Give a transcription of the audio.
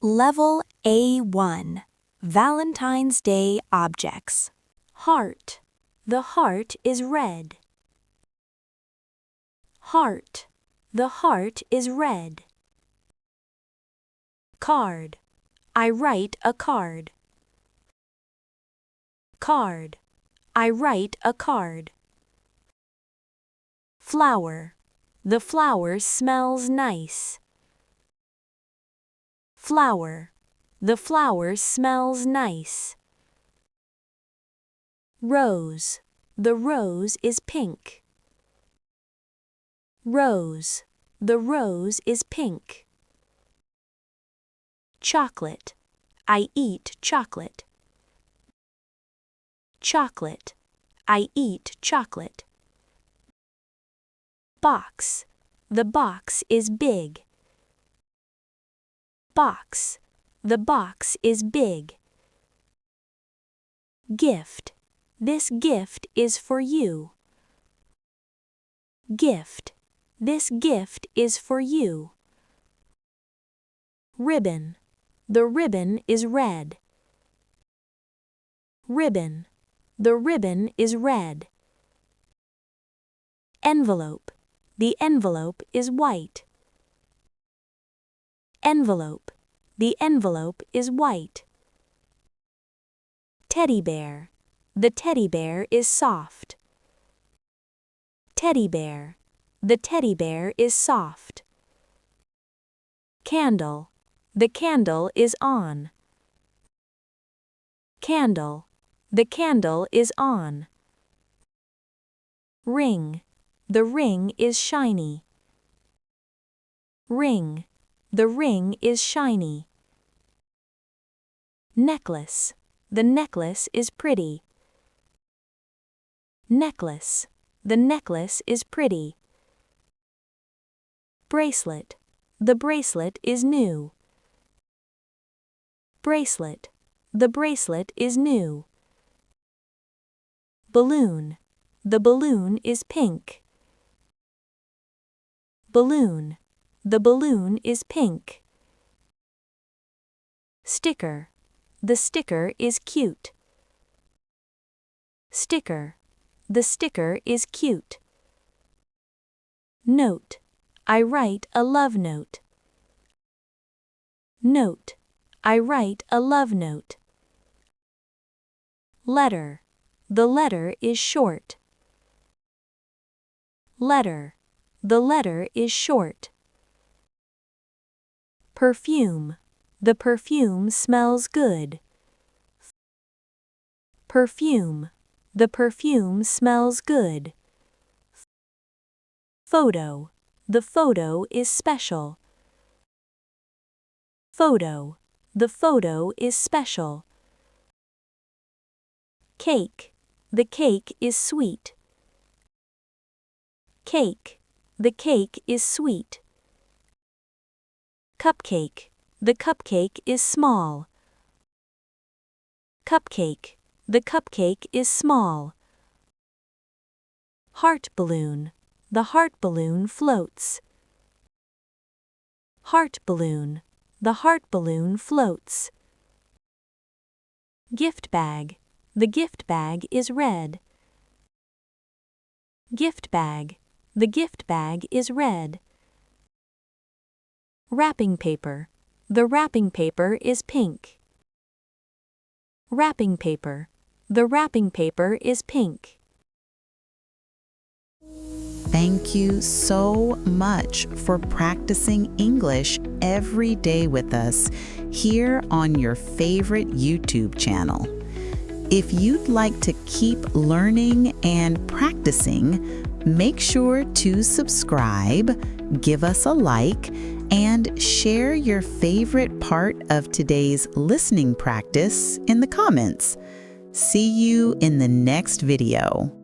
Level A1, Valentine's Day Objects. Heart. The heart is red. Heart. The heart is red. Card. I write a card. Card. I write a card. Flower. The flower smells nice. Flower. The flower smells nice. Rose. The rose is pink. Rose. The rose is pink. Chocolate. I eat chocolate. Chocolate. I eat chocolate. Box. The box is big. Box. The box is big. Gift. This gift is for you. Gift. This gift is for you. Ribbon. The ribbon is red. Ribbon. The ribbon is red. Envelope. The envelope is white. Envelope. The envelope is white. Teddy bear. The teddy bear is soft. Teddy bear. The teddy bear is soft. Candle. The candle is on. Candle. The candle is on. Ring. The ring is shiny. Ring. The ring is shiny. Necklace. The necklace is pretty. Necklace. The necklace is pretty. Bracelet. The bracelet is new. Bracelet. The bracelet is new. Balloon. The balloon is pink. Balloon. The balloon is pink. Sticker. The sticker is cute. Sticker. The sticker is cute. Note. I write a love note. Note. I write a love note. Letter. The letter is short. Letter. The letter is short. Perfume. The perfume smells good. Perfume. The perfume smells good. Photo. The photo is special. Photo. The photo is special. Cake. The cake is sweet. Cake. The cake is sweet. Cupcake. The cupcake is small. Cupcake. The cupcake is small. Heart balloon. The heart balloon floats. Heart balloon. The heart balloon floats. Gift bag. The gift bag is red. Gift bag. The gift bag is red. Wrapping paper. The wrapping paper is pink. Wrapping paper. The wrapping paper is pink. Thank you so much for practicing English every day with us here on your favorite YouTube channel. If you'd like to keep learning and practicing, make sure to subscribe, give us a like, and share your favorite part of today's listening practice in the comments. See you in the next video.